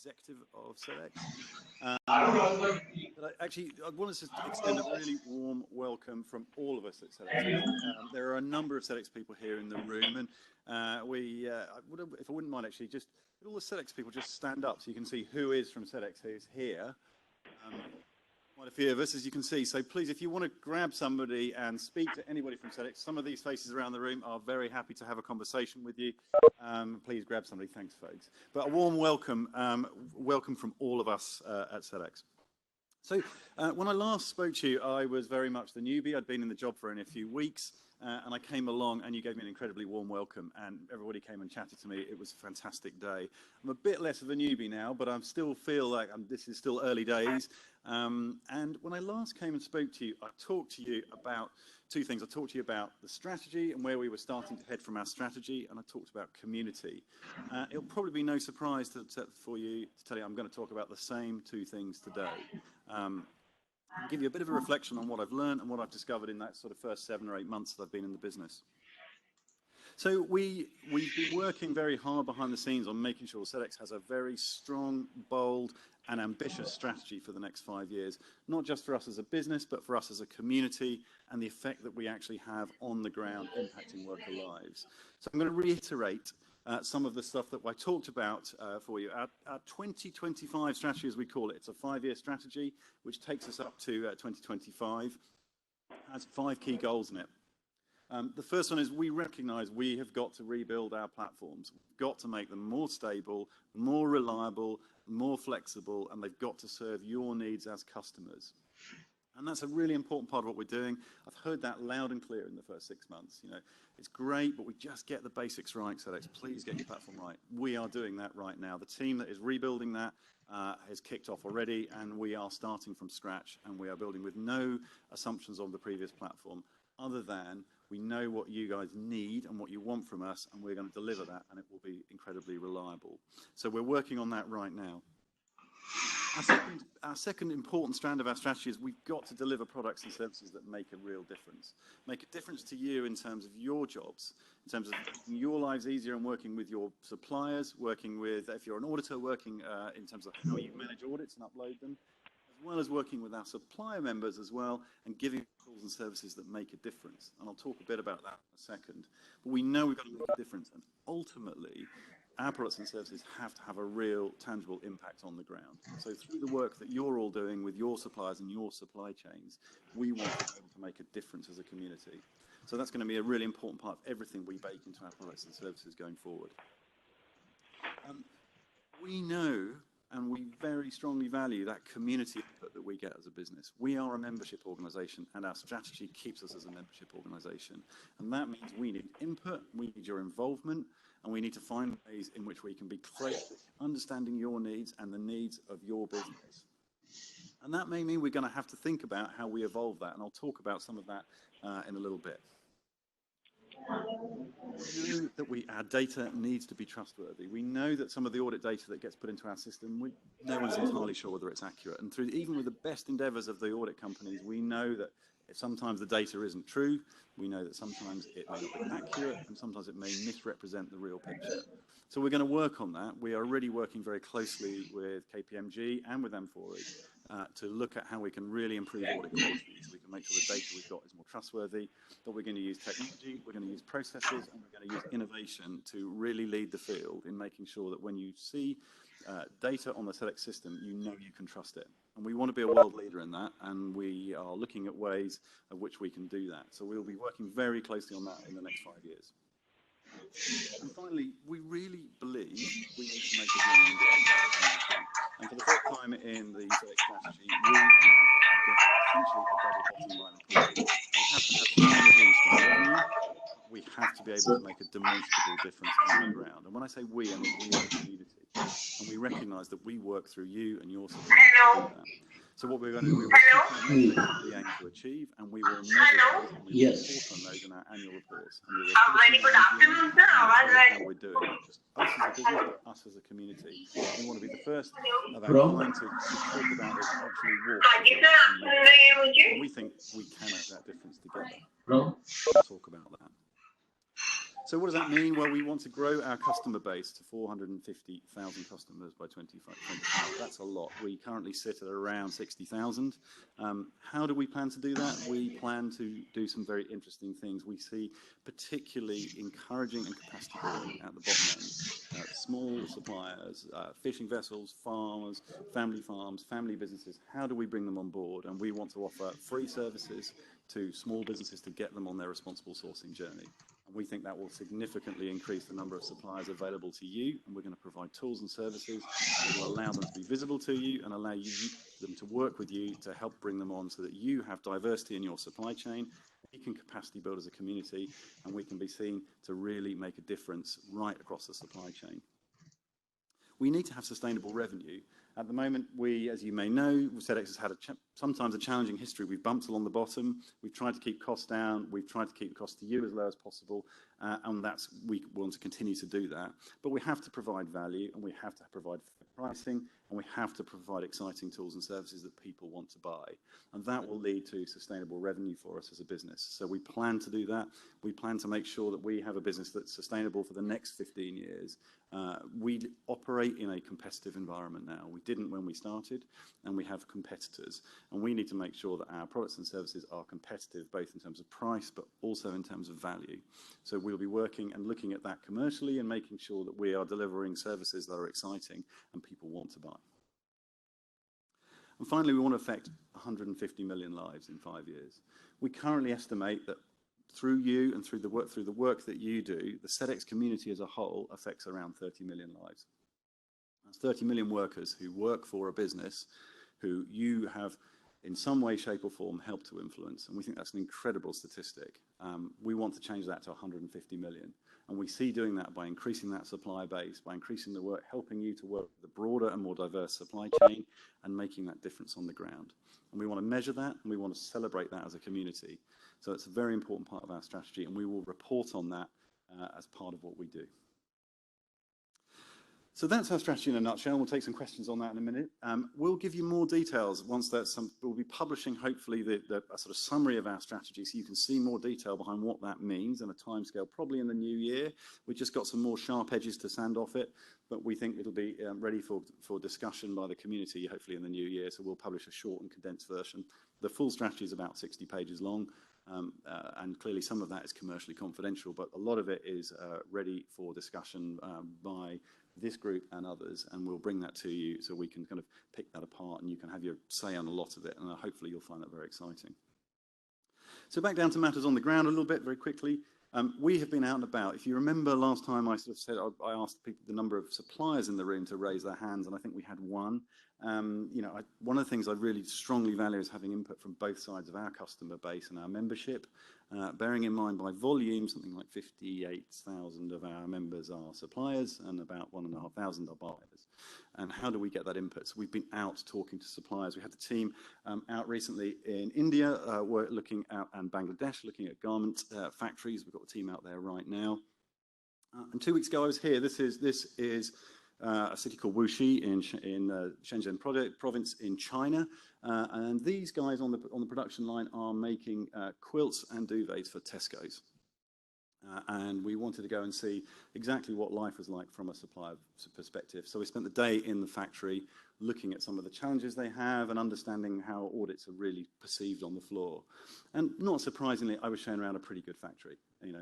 executive of Sedex. Actually, I want to extend a really warm welcome from all of us at Sedex. There are a number of Sedex people here in the room, and if I wouldn't mind, actually, just all the Sedex people just stand up so you can see who is from Sedex who's here. Quite a few of us, as you can see. So please, if you want to grab somebody and speak to anybody from Sedex, some of these faces around the room are very happy to have a conversation with you. Please grab somebody. Thanks, folks. But a warm welcome, welcome from all of us at Sedex. So when I last spoke to you, I was very much the newbie. I'd been in the job for only a few weeks, and I came along and you gave me an incredibly warm welcome, and everybody came and chatted to me. It was a fantastic day. I'm a bit less of a newbie now, but I still feel like this is still early days. And when I last came and spoke to you, I talked to you about two things. I talked to you about the strategy and where we were starting to head from our strategy, and I talked about community. It'll probably be no surprise for you to tell you I'm going to talk about the same two things today. I'll give you a bit of a reflection on what I've learned and what I've discovered in that sort of first 7 or 8 months that I've been in the business. So we've been working very hard behind the scenes on making sure Sedex has a very strong, bold and ambitious strategy for the next 5 years, not just for us as a business, but for us as a community and the effect that we actually have on the ground impacting worker lives. So I'm going to reiterate some of the stuff that I talked about for you. Our 2025 strategy, as we call it, it's a 5-year strategy, which takes us up to 2025, has 5 key goals in it. The first one is we recognize we have got to rebuild our platforms. We've got to make them more stable, more reliable, more flexible, and they've got to serve your needs as customers. And that's a really important part of what we're doing. I've heard that loud and clear in the first 6 months. You know, it's great, but we just get the basics right, Sedex. Please get your platform right. We are doing that right now. The team that is rebuilding that has kicked off already, and we are starting from scratch, and we are building with no assumptions on the previous platform, other than we know what you guys need and what you want from us, and we're going to deliver that, and it will be incredibly reliable. So we're working on that right now. Our second important strand of our strategy is we've got to deliver products and services that make a real difference. Make a difference to you in terms of your jobs, in terms of making your lives easier and working with your suppliers, working with, if you're an auditor, working in terms of how you manage audits and upload them, as well as working with our supplier members as well and giving tools and services that make a difference. And I'll talk a bit about that in a second. But we know we've got to make a difference, and ultimately, our products and services have to have a real, tangible impact on the ground. So through the work that you're all doing with your suppliers and your supply chains, we want to be able to make a difference as a community. So that's going to be a really important part of everything we bake into our products and services going forward. We know and we very strongly value that community input that we get as a business. We are a membership organisation, and our strategy keeps us as a membership organisation. And that means we need input, we need your involvement, and we need to find ways in which we can be close to understanding your needs and the needs of your business. And that may mean we're going to have to think about how we evolve that, and I'll talk about some of that in a little bit. We know that our data needs to be trustworthy. We know that some of the audit data that gets put into our system, no one's entirely sure whether it's accurate. And through even with the best endeavours of the audit companies, we know that sometimes the data isn't true. We know that sometimes it may not be accurate, and sometimes it may misrepresent the real picture. So we're going to work on that. We are already working very closely with KPMG and with M4E to look at how we can really improve audit quality, so we can make sure the data we've got is more trustworthy. But we're going to use technology, we're going to use processes, and we're going to use innovation to really lead the field in making sure that when you see data on the Sedex system, you know you can trust it. And we want to be a world leader in that, and we are looking at ways of which we can do that. So we'll be working very closely on that in the next 5 years. And finally, we really believe we need to make a genuine difference. And for the first time in the Sedex strategy, we have essentially a double bottom line approach. We have to have sustainable and strong revenue. We have to be able to make a demonstrable difference on the ground. And when I say we, I mean we are the community. And we recognise that we work through you and your support to do that. So what we're going to do, we will we aim to achieve, and we will measure those, and we will report on those in our annual reports. And we will how we're doing, not just us as a business, but us as a community. We want to be the first of our kind to talk about this, actually walk. And we think we can make that difference together. We'll talk about that. So what does that mean? Well, we want to grow our customer base to 450,000 customers by 2025. That's a lot. We currently sit at around 60,000. How do we plan to do that? We plan to do some very interesting things. We see particularly encouraging and capacity building at the bottom end. Small suppliers, fishing vessels, farmers, family farms, family businesses. How do we bring them on board? And we want to offer free services to small businesses to get them on their responsible sourcing journey. And we think that will significantly increase the number of suppliers available to you, and we're going to provide tools and services that will allow them to be visible to you and allow them to work with you to help bring them on so that you have diversity in your supply chain, we can capacity build as a community, and we can be seen to really make a difference right across the supply chain. We need to have sustainable revenue. At the moment, we, as you may know, Sedex has had sometimes a challenging history. We've bumped along the bottom. We've tried to keep costs down. We've tried to keep costs to you as low as possible, and we want to continue to do that. But we have to provide value, and we have to provide pricing, and we have to provide exciting tools and services that people want to buy. And that will lead to sustainable revenue for us as a business. So we plan to do that. We plan to make sure that we have a business that's sustainable for the next 15 years. We operate in a competitive environment now. We didn't when we started, and we have competitors. And we need to make sure that our products and services are competitive, both in terms of price, but also in terms of value. So we'll be working and looking at that commercially and making sure that we are delivering services that are exciting and people want to buy. And finally, we want to affect 150 million lives in 5 years. We currently estimate that through you and through the work that you do, the Sedex community as a whole affects around 30 million lives. That's 30 million workers who work for a business who you have in some way, shape or form helped to influence. And we think that's an incredible statistic. We want to change that to 150 million. And we see doing that by increasing that supply base, by increasing the work, helping you to work with a broader and more diverse supply chain and making that difference on the ground. And we want to measure that, and we want to celebrate that as a community. So it's a very important part of our strategy, and we will report on that as part of what we do. So that's our strategy in a nutshell. We'll take some questions on that in a minute. We'll give you more details once we'll be publishing, hopefully, a sort of summary of our strategy so you can see more detail behind what that means and a timescale, probably in the new year. We've just got some more sharp edges to sand off it, but we think it'll be ready for discussion by the community, hopefully in the new year. So we'll publish a short and condensed version. The full strategy is about 60 pages long. And clearly some of that is commercially confidential, but a lot of it is ready for discussion by this group and others, and we'll bring that to you so we can kind of pick that apart and you can have your say on a lot of it, and hopefully you'll find that very exciting. So back down to matters on the ground a little bit very quickly. We have been out and about. If you remember last time I sort of said I asked people the number of suppliers in the room to raise their hands, and I think we had one. One of the things I really strongly value is having input from both sides of our customer base and our membership. Bearing in mind by volume, something like 58,000 of our members are suppliers and about 1,500 are buyers. And how do we get that input? So we've been out talking to suppliers. We had the team out recently in India, we're looking out, and Bangladesh, looking at garment factories. We've got a team out there right now. And 2 weeks ago I was here. This is a city called Wuxi in Shenzhen province in China, and these guys on the production line are making quilts and duvets for Tesco's, and we wanted to go and see exactly what life was like from a supplier perspective. So we spent the day in the factory looking at some of the challenges they have and understanding how audits are really perceived on the floor. And not surprisingly, I was shown around a pretty good factory.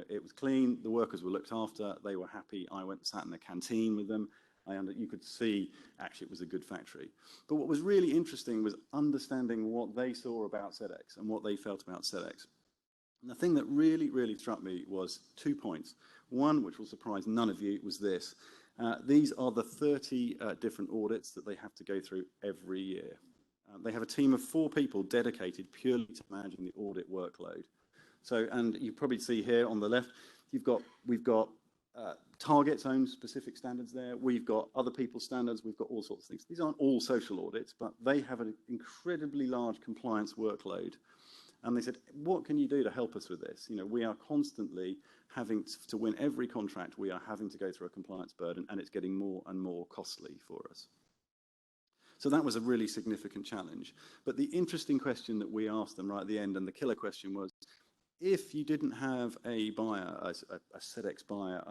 It was clean, the workers were looked after, they were happy. I went and sat in the canteen with them. You could see, actually, it was a good factory. But what was really interesting was understanding what they saw about Sedex and what they felt about Sedex. And the thing that really, really struck me was 2 points. One, which will surprise none of you, was this. These are the 30 different audits that they have to go through every year. They have a team of 4 people dedicated purely to managing the audit workload. So, and you probably see here on the left, we've got Target's own specific standards there. We've got other people's standards. We've got all sorts of things. These aren't all social audits, but they have an incredibly large compliance workload. And they said, what can you do to help us with this? We are constantly having to win every contract. We are having to go through a compliance burden, and it's getting more and more costly for us. So that was a really significant challenge. But the interesting question that we asked them right at the end, and the killer question was, if you didn't have a buyer, a Sedex buyer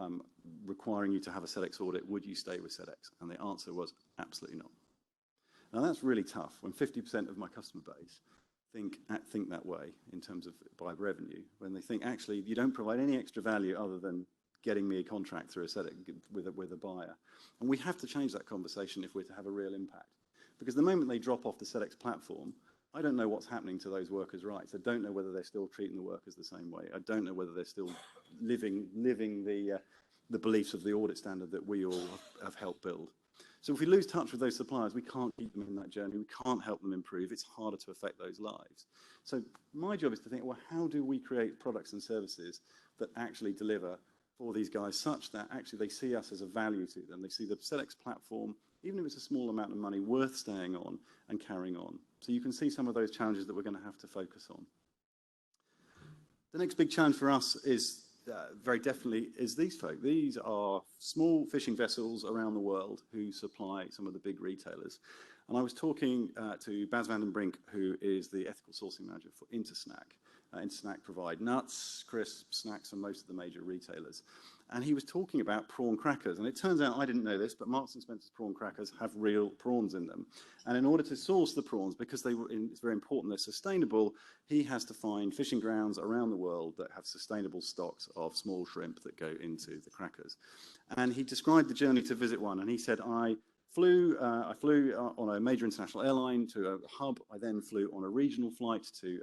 requiring you to have a Sedex audit, would you stay with Sedex? And the answer was absolutely not. Now that's really tough when 50% of my customer base think that way in terms of by revenue, when they think actually you don't provide any extra value other than getting me a contract through a Sedex with a buyer. And we have to change that conversation if we're to have a real impact. Because the moment they drop off the Sedex platform, I don't know what's happening to those workers' rights. I don't know whether they're still treating the workers the same way. I don't know whether they're still living the beliefs of the audit standard that we all have helped build. So if we lose touch with those suppliers, we can't keep them in that journey. We can't help them improve. It's harder to affect those lives. So my job is to think, well, how do we create products and services that actually deliver for these guys such that actually they see us as a value to them. They see the Sedex platform, even if it's a small amount of money, worth staying on and carrying on. So you can see some of those challenges that we're going to have to focus on. The next big challenge for us is very definitely is these folk. These are small fishing vessels around the world who supply some of the big retailers. And I was talking to Bas van den Brink, who is the ethical sourcing manager for Intersnack. Intersnack provide nuts, crisps, snacks, and most of the major retailers. And he was talking about prawn crackers. And it turns out, I didn't know this, but Marks & Spencer's prawn crackers have real prawns in them. And in order to source the prawns, because it's very important they're sustainable, he has to find fishing grounds around the world that have sustainable stocks of small shrimp that go into the crackers. And he described the journey to visit one. And he said, I flew on a major international airline to a hub. I then flew on a regional flight to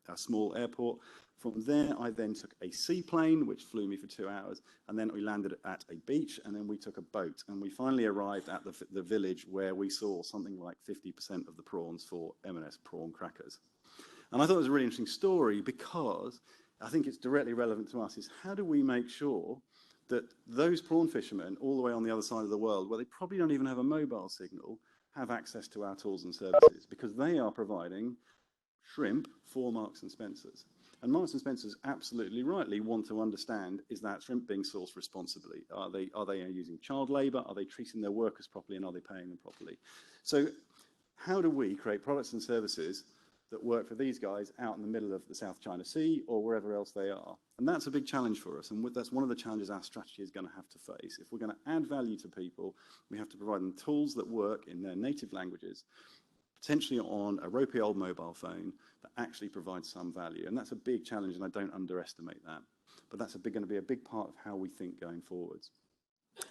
a small airport. From there, I then took a seaplane, which flew me for 2 hours, and then we landed at a beach, and then we took a boat, and we finally arrived at the village where we saw something like 50% of the prawns for M&S prawn crackers. And I thought it was a really interesting story because I think it's directly relevant to us, is how do we make sure that those prawn fishermen all the way on the other side of the world, where they probably don't even have a mobile signal, have access to our tools and services, because they are providing shrimp for Marks & Spencer's. And Marks & Spencer's absolutely rightly want to understand, is that shrimp being sourced responsibly? Are they using child labour? Are they treating their workers properly, and are they paying them properly? So how do we create products and services that work for these guys out in the middle of the South China Sea or wherever else they are? And that's a big challenge for us, and that's one of the challenges our strategy is going to have to face. If we're going to add value to people, we have to provide them tools that work in their native languages, potentially on a ropey old mobile phone that actually provides some value. And that's a big challenge, and I don't underestimate that. But that's going to be a big part of how we think going forwards.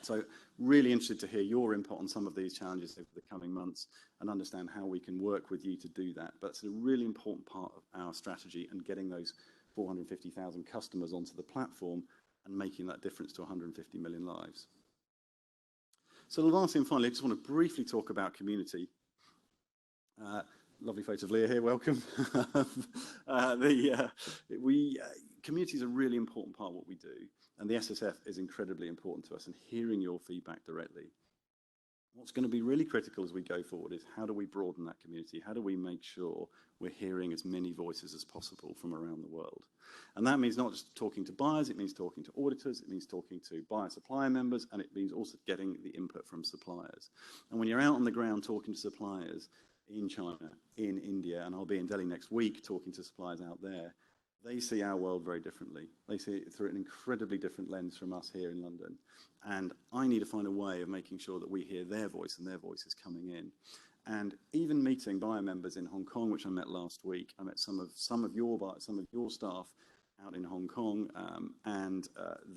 So really interested to hear your input on some of these challenges over the coming months and understand how we can work with you to do that. But it's a really important part of our strategy and getting those 450,000 customers onto the platform and making that difference to 150 million lives. So lastly and finally, I just want to briefly talk about community. Lovely photo of Leah here, welcome. Community is a really important part of what we do, and the SSF is incredibly important to us, and hearing your feedback directly. What's going to be really critical as we go forward is how do we broaden that community? How do we make sure we're hearing as many voices as possible from around the world? And that means not just talking to buyers, it means talking to auditors, it means talking to buyer-supplier members, and it means also getting the input from suppliers. And when you're out on the ground talking to suppliers in China, in India, and I'll be in Delhi next week talking to suppliers out there, they see our world very differently. They see it through an incredibly different lens from us here in London. And I need to find a way of making sure that we hear their voice and their voice is coming in. And even meeting buyer members in Hong Kong, which I met last week, I met some of your staff out in Hong Kong, and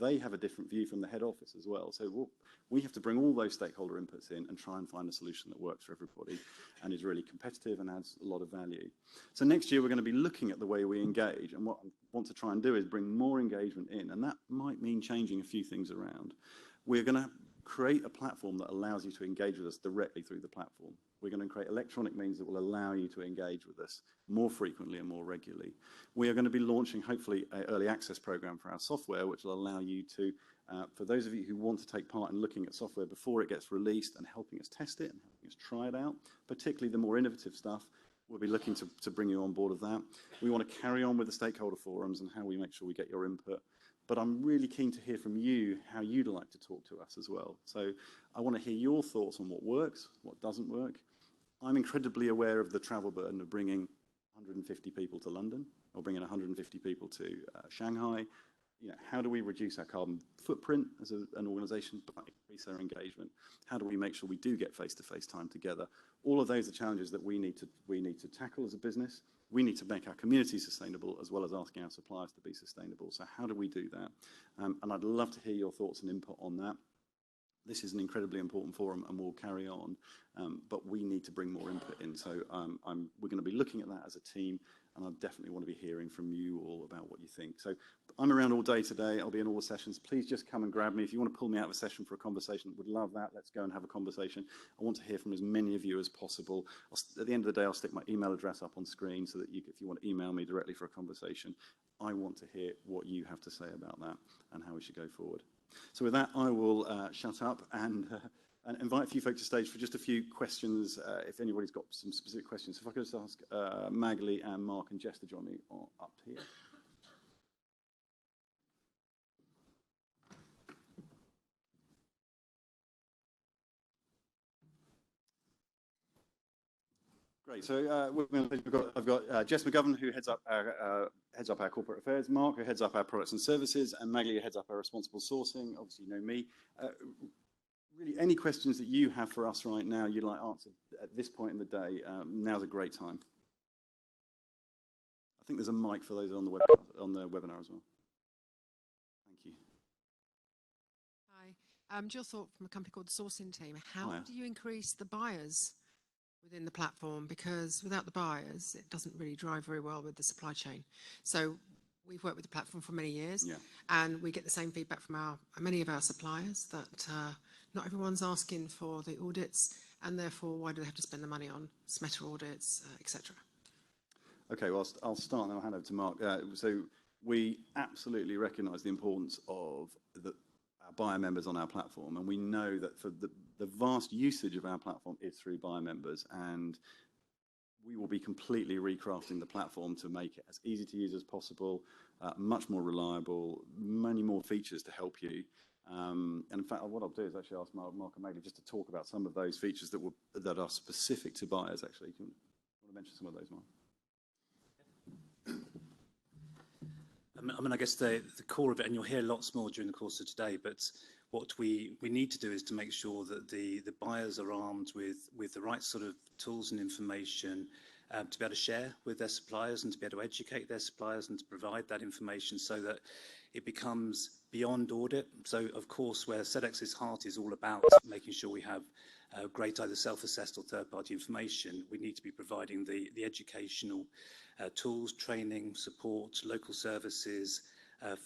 they have a different view from the head office as well. So we have to bring all those stakeholder inputs in and try and find a solution that works for everybody and is really competitive and adds a lot of value. So next year we're going to be looking at the way we engage, and what I want to try and do is bring more engagement in, and that might mean changing a few things around. We're going to create a platform that allows you to engage with us directly through the platform. We're going to create electronic means that will allow you to engage with us more frequently and more regularly. We are going to be launching, hopefully, an early access program for our software, which will allow you to, for those of you who want to take part in looking at software before it gets released and helping us test it and helping us try it out, particularly the more innovative stuff, we'll be looking to bring you on board of that. We want to carry on with the stakeholder forums and how we make sure we get your input. But I'm really keen to hear from you how you'd like to talk to us as well. So I want to hear your thoughts on what works, what doesn't work. I'm incredibly aware of the travel burden of bringing 150 people to London. or bringing 150 people to Shanghai. How do we reduce our carbon footprint as an organisation but increase our engagement? How do we make sure we do get face-to-face time together? All of those are challenges that we need to tackle as a business. We need to make our community sustainable as well as asking our suppliers to be sustainable. So how do we do that? And I'd love to hear your thoughts and input on that. This is an incredibly important forum and we'll carry on, but we need to bring more input in. So we're going to be looking at that as a team, and I definitely want to be hearing from you all about what you think. So I'm around all day today. I'll be in all the sessions. Please just come and grab me. If you want to pull me out of a session for a conversation, would love that. Let's go and have a conversation. I want to hear from as many of you as possible. At the end of the day, I'll stick my email address up on screen so that if you want to email me directly for a conversation, I want to hear what you have to say about that and how we should go forward. So with that, I will shut up and invite a few folks to stage for just a few questions, if anybody's got some specific questions. If I could just ask Magali and Mark and Jess to join me up here. Great. So I've got Jess McGovern, who heads up our corporate affairs, Mark, who heads up our products and services, and Magali, who heads up our responsible sourcing. Obviously, you know me. Really, any questions that you have for us right now you'd like answered at this point in the day, now's a great time. I think there's a mic for those on the webinar as well. Thank you. Hi, Jill Thorpe from a company called the Sourcing Team. How do you increase the buyers within the platform? Because without the buyers, it doesn't really drive very well with the supply chain. So we've worked with the platform for many years, and we get the same feedback from many of our suppliers that not everyone's asking for the audits, and therefore why do they have to spend the money on SMETA audits, etc. Okay, well, I'll start and then I'll hand over to Mark. So we absolutely recognise the importance of our buyer members on our platform, and we know that for the vast usage of our platform is through buyer members, and we will be completely recrafting the platform to make it as easy to use as possible, much more reliable, many more features to help you. And in fact, what I'll do is actually ask Mark and Magali just to talk about some of those features that are specific to buyers. Actually, you want to mention some of those, Mark? I mean, I guess the core of it, and you'll hear lots more during the course of today, but what we need to do is to make sure that the buyers are armed with the right sort of tools and information to be able to share with their suppliers and to be able to educate their suppliers and to provide that information so that it becomes beyond audit. So, of course, where Sedex's heart is all about making sure we have great either self-assessed or third-party information, we need to be providing the educational tools, training, support, local services,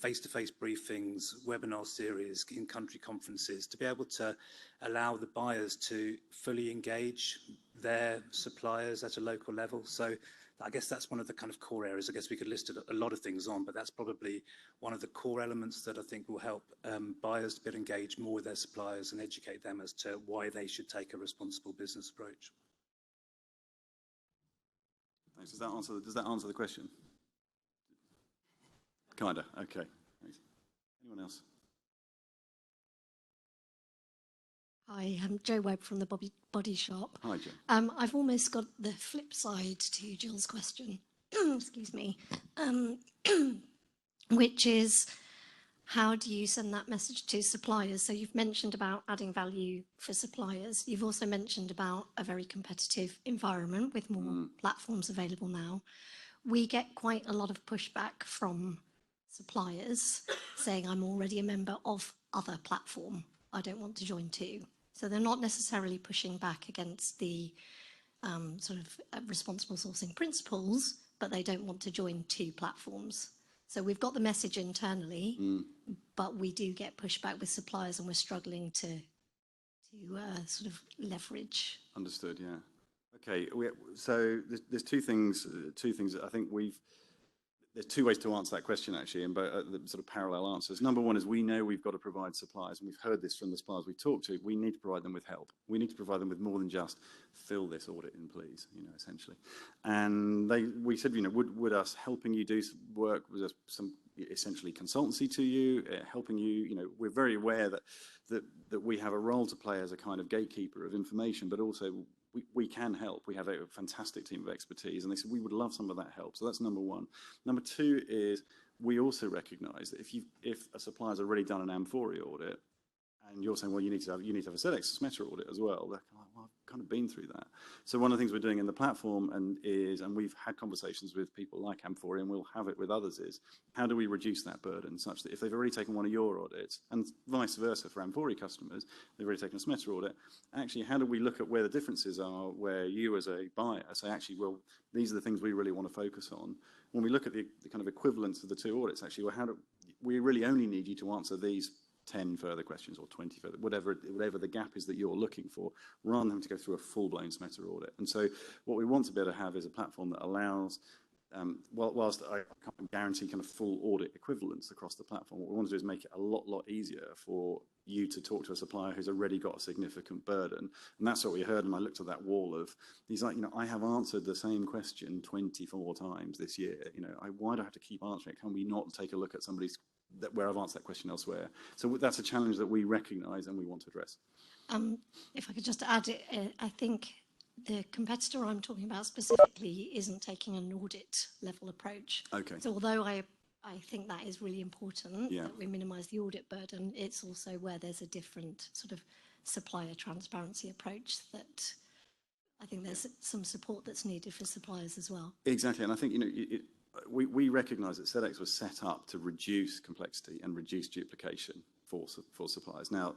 face-to-face briefings, webinar series, in-country conferences, to be able to allow the buyers to fully engage their suppliers at a local level. So I guess that's one of the kind of core areas. I guess we could list a lot of things on, but that's probably one of the core elements that I think will help buyers to be able to engage more with their suppliers and educate them as to why they should take a responsible business approach. Thanks. Does that answer the question? Kinda. Okay. Thanks. Anyone else? Hi, I'm Jo Webb from the Body Shop. Hi, Jo. I've almost got the flip side to Jill's question, excuse me, which is how do you send that message to suppliers? So you've mentioned about adding value for suppliers. You've also mentioned about a very competitive environment with more platforms available now. We get quite a lot of pushback from suppliers saying, I'm already a member of other platform. I don't want to join too. So they're not necessarily pushing back against the sort of responsible sourcing principles, but they don't want to join two platforms. So we've got the message internally, but we do get pushback with suppliers, and we're struggling to sort of leverage. Understood. Yeah. Okay. So there's two things that I think there's two ways to answer that question, actually, and the sort of parallel answers. Number one is we know we've got to provide suppliers, and we've heard this from the suppliers we talk to. We need to provide them with help. We need to provide them with more than just fill this audit in, please, essentially. And we said, would us helping you do work with some essentially consultancy to you, helping you, we're very aware that we have a role to play as a kind of gatekeeper of information, but also we can help. We have a fantastic team of expertise, and they said we would love some of that help. So that's number one. Number two is we also recognise that if a supplier's already done an Amphori audit, and you're saying, well, you need to have a Sedex SMETA audit as well. They're like, well, I've kind of been through that. So one of the things we're doing in the platform and we've had conversations with people like Amphori, and we'll have it with others, is how do we reduce that burden such that if they've already taken one of your audits, and vice versa for Amphori customers, they've already taken a SMETA audit, actually, how do we look at where the differences are, where you as a buyer say, actually, well, these are the things we really want to focus on. When we look at the kind of equivalence of the two audits, actually, well, we really only need you to answer these 10 further questions or 20 further, whatever the gap is that you're looking for, rather than having to go through a full-blown SMETA audit. And so what we want to be able to have is a platform that allows, whilst I can't guarantee kind of full audit equivalence across the platform, what we want to do is make it a lot easier for you to talk to a supplier who's already got a significant burden. And that's what we heard, and I looked at that wall of, he's like, I have answered the same question 24 times this year. Why do I have to keep answering it? Can we not take a look at somebody's where I've answered that question elsewhere? So that's a challenge that we recognise and we want to address. If I could just add, I think the competitor I'm talking about specifically isn't taking an audit level approach. Okay. So although I think that is really important, yeah, that we minimise the audit burden, it's also where there's a different sort of supplier transparency approach that I think there's some support that's needed for suppliers as well. Exactly, and I think we recognise that Sedex was set up to reduce complexity and reduce duplication for suppliers. Now,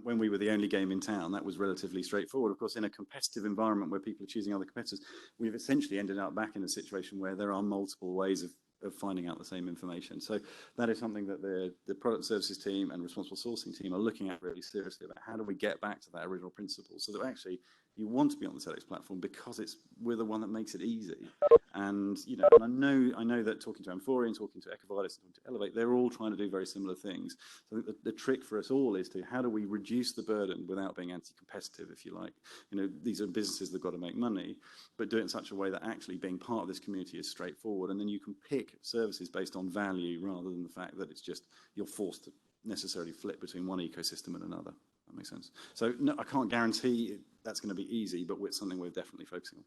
when we were the only game in town, that was relatively straightforward. Of course, in a competitive environment where people are choosing other competitors, we've essentially ended up back in a situation where there are multiple ways of finding out the same information. So that is something that the product services team and responsible sourcing team are looking at really seriously, about how do we get back to that original principle, so that actually you want to be on the Sedex platform because we're the one that makes it easy. And and I know that talking to Amphori and talking to Ecovidis and talking to Elevate, they're all trying to do very similar things. So I think the trick for us all is to how do we reduce the burden without being anti-competitive, if you like. These are businesses that've got to make money, but do it in such a way that actually being part of this community is straightforward, and then you can pick services based on value rather than the fact that it's just you're forced to necessarily flip between one ecosystem and another. That makes sense. So no, I can't guarantee that's going to be easy, but it's something we're definitely focusing on.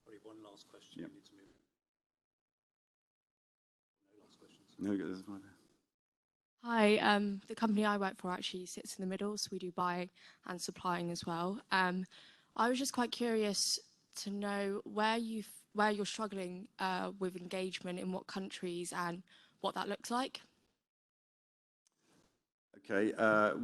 Probably one last question. Yep. We need to move. No last questions. No, there's one there. Hi, the company I work for actually sits in the middle, so we do buying and supplying as well. I was just quite curious to know where you're struggling with engagement, in what countries, and what that looks like. Okay,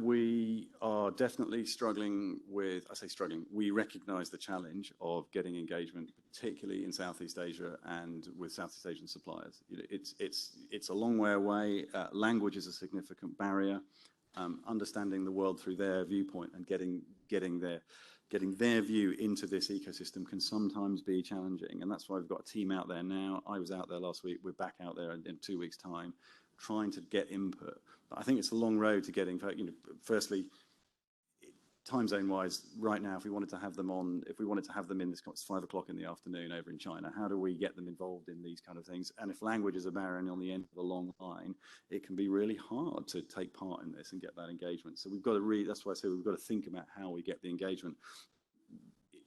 we are definitely struggling with, I say struggling, we recognise the challenge of getting engagement, particularly in Southeast Asia and with Southeast Asian suppliers. It's a long way away. Language is a significant barrier. Understanding the world through their viewpoint and getting their view into this ecosystem can sometimes be challenging, and that's why we've got a team out there now. I was out there last week. We're back out there in 2 weeks' time, trying to get input. But I think it's a long road to getting. Firstly, time zone wise, right now, if we wanted to have them in this, it's 5 o'clock in the afternoon over in China. How do we get them involved in these kind of things? And if language is a barrier and on the end of a long line, it can be really hard to take part in this and get that engagement. So we've got to that's why I say we've got to think about how we get the engagement.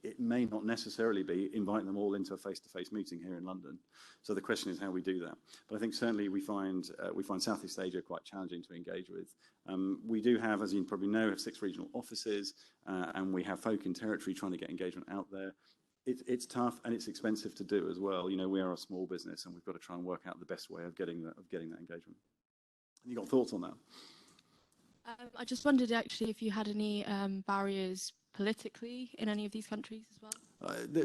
It may not necessarily be inviting them all into a face-to-face meeting here in London. So the question is how we do that. But I think certainly we find Southeast Asia quite challenging to engage with. We do have, as you probably know, 6 regional offices, and we have folk in territory trying to get engagement out there. It's tough and it's expensive to do as well. We are a small business, and we've got to try and work out the best way of getting that engagement. Have you got thoughts on that? I just wondered actually if you had any barriers politically in any of these countries as well. There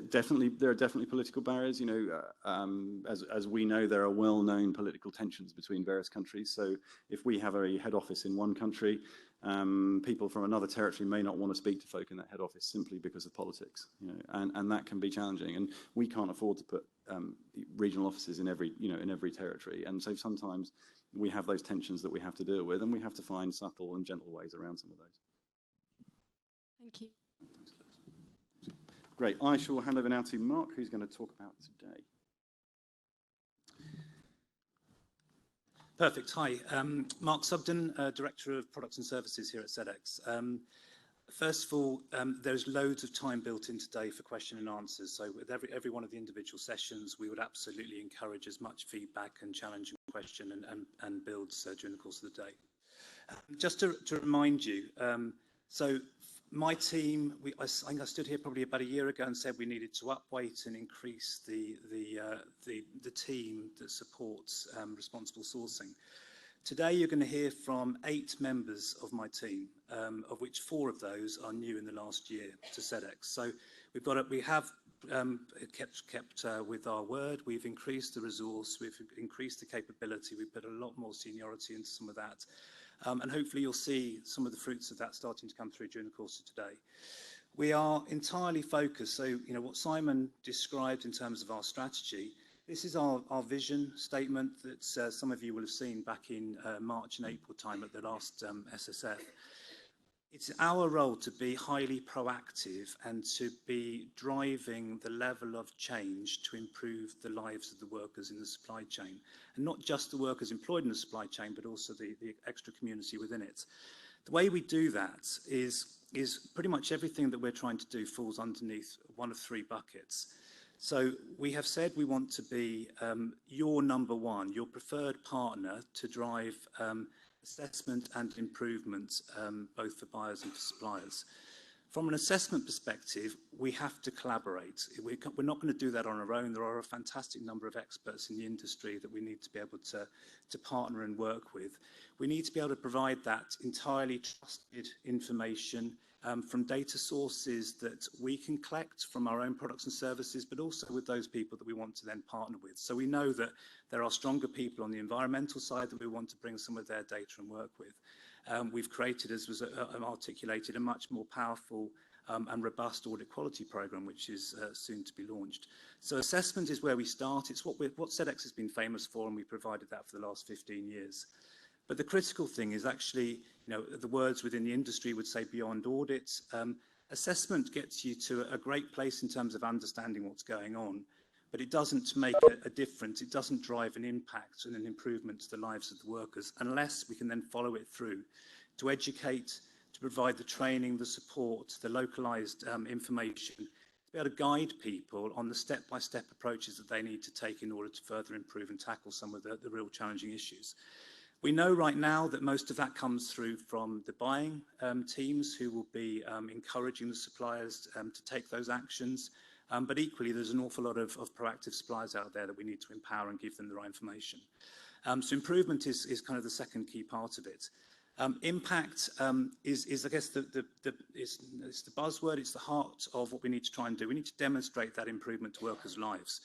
are definitely political barriers. As we know, there are well-known political tensions between various countries. So if we have a head office in one country, people from another territory may not want to speak to folk in that head office simply because of politics. And that can be challenging. And we can't afford to put regional offices in every territory. And so sometimes we have those tensions that we have to deal with, and we have to find subtle and gentle ways around some of those. Thank you. Great. I shall hand over now to Mark, who's going to talk about today. Perfect. Hi, Mark Subden, Director of Products and Services here at Sedex. First of all, there's loads of time built in today for question and answers. So with every one of the individual sessions, we would absolutely encourage as much feedback and challenging question and builds during the course of the day. Just to remind you, so my team, I think I stood here probably about a year ago and said we needed to upweight and increase the team that supports responsible sourcing. Today, you're going to hear from 8 members of my team, of which 4 of those are new in the last year to Sedex. So we have kept with our word. We've increased the resource, we've increased the capability, we've put a lot more seniority into some of that. And hopefully you'll see some of the fruits of that starting to come through during the course of today. We are entirely focused, so what Simon described in terms of our strategy. This is our vision statement that some of you will have seen back in March and April time at the last SSF. It's our role to be highly proactive and to be driving the level of change to improve the lives of the workers in the supply chain. And not just the workers employed in the supply chain, but also the extra community within it. The way we do that is pretty much everything that we're trying to do falls underneath one of 3 buckets. So we have said we want to be your number one, your preferred partner to drive assessment and improvement, both for buyers and for suppliers. From an assessment perspective, we have to collaborate. We're not going to do that on our own. There are a fantastic number of experts in the industry that we need to be able to partner and work with. We need to be able to provide that entirely trusted information from data sources that we can collect from our own products and services, but also with those people that we want to then partner with. So we know that there are stronger people on the environmental side that we want to bring some of their data and work with. We've created, as was articulated, a much more powerful and robust audit quality program, which is soon to be launched. So assessment is where we start. It's what Sedex has been famous for, and we provided that for the last 15 years. But the critical thing is actually, the words within the industry would say beyond audits. Assessment gets you to a great place in terms of understanding what's going on, but it doesn't make a difference. It doesn't drive an impact and an improvement to the lives of the workers unless we can then follow it through to educate, to provide the training, the support, the localized information, to be able to guide people on the step-by-step approaches that they need to take in order to further improve and tackle some of the real challenging issues. We know right now that most of that comes through from the buying teams who will be encouraging the suppliers to take those actions. But equally, there's an awful lot of proactive suppliers out there that we need to empower and give them the right information. So improvement is kind of the second key part of it. Impact is I guess, it's the buzzword, it's the heart of what we need to try and do. We need to demonstrate that improvement to workers' lives.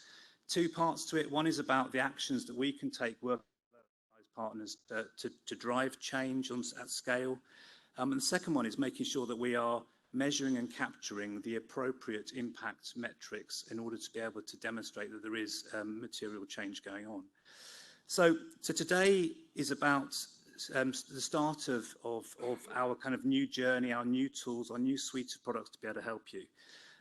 2 parts to it. One is about the actions that we can take work partners to drive change at scale. And the second one is making sure that we are measuring and capturing the appropriate impact metrics in order to be able to demonstrate that there is material change going on. So today is about the start of our kind of new journey, our new tools, our new suite of products to be able to help you.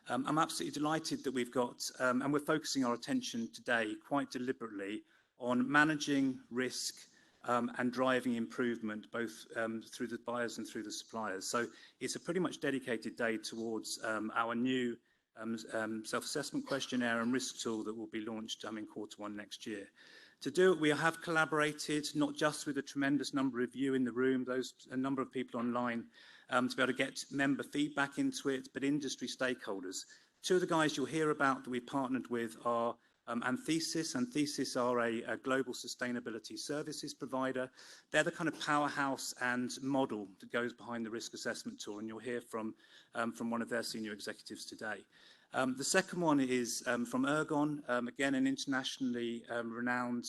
I'm absolutely delighted that we've got, and we're focusing our attention today quite deliberately on managing risk and driving improvement both through the buyers and through the suppliers. So it's a pretty much dedicated day towards our new self-assessment questionnaire and risk tool that will be launched in Q1 next year. To do it, we have collaborated not just with a tremendous number of you in the room, a number of people online, to be able to get member feedback into it, but industry stakeholders. 2 of the guys you'll hear about that we partnered with are Anthesis. Anthesis are a global sustainability services provider. They're the kind of powerhouse and model that goes behind the risk assessment tool, and you'll hear from one of their senior executives today. The second one is from Ergon, again an internationally renowned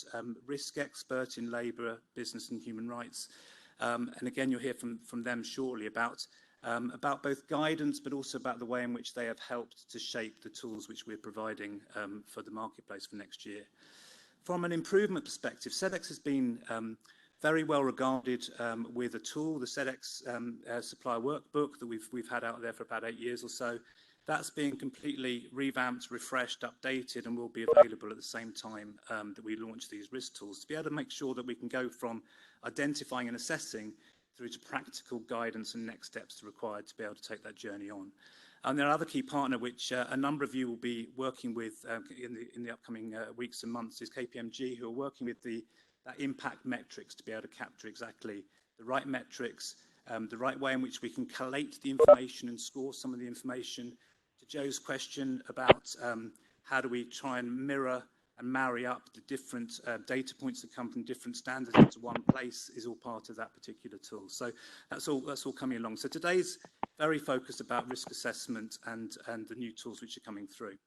risk expert in labour, business and human rights. And again, you'll hear from them shortly about both guidance, but also about the way in which they have helped to shape the tools which we're providing for the marketplace for next year. From an improvement perspective, Sedex has been very well regarded with a tool, the Sedex supplier workbook that we've had out there for about 8 years or so. That's being completely revamped, refreshed, updated, and will be available at the same time that we launch these risk tools to be able to make sure that we can go from identifying and assessing through to practical guidance and next steps required to be able to take that journey on. And our other key partner, which a number of you will be working with in the upcoming weeks and months, is KPMG, who are working with that impact metrics to be able to capture exactly the right metrics, the right way in which we can collate the information and score some of the information. To Joe's question about how do we try and mirror and marry up the different data points that come from different standards into one place is all part of that particular tool. So that's all coming along. So today's very focused about risk assessment and the new tools which are coming through.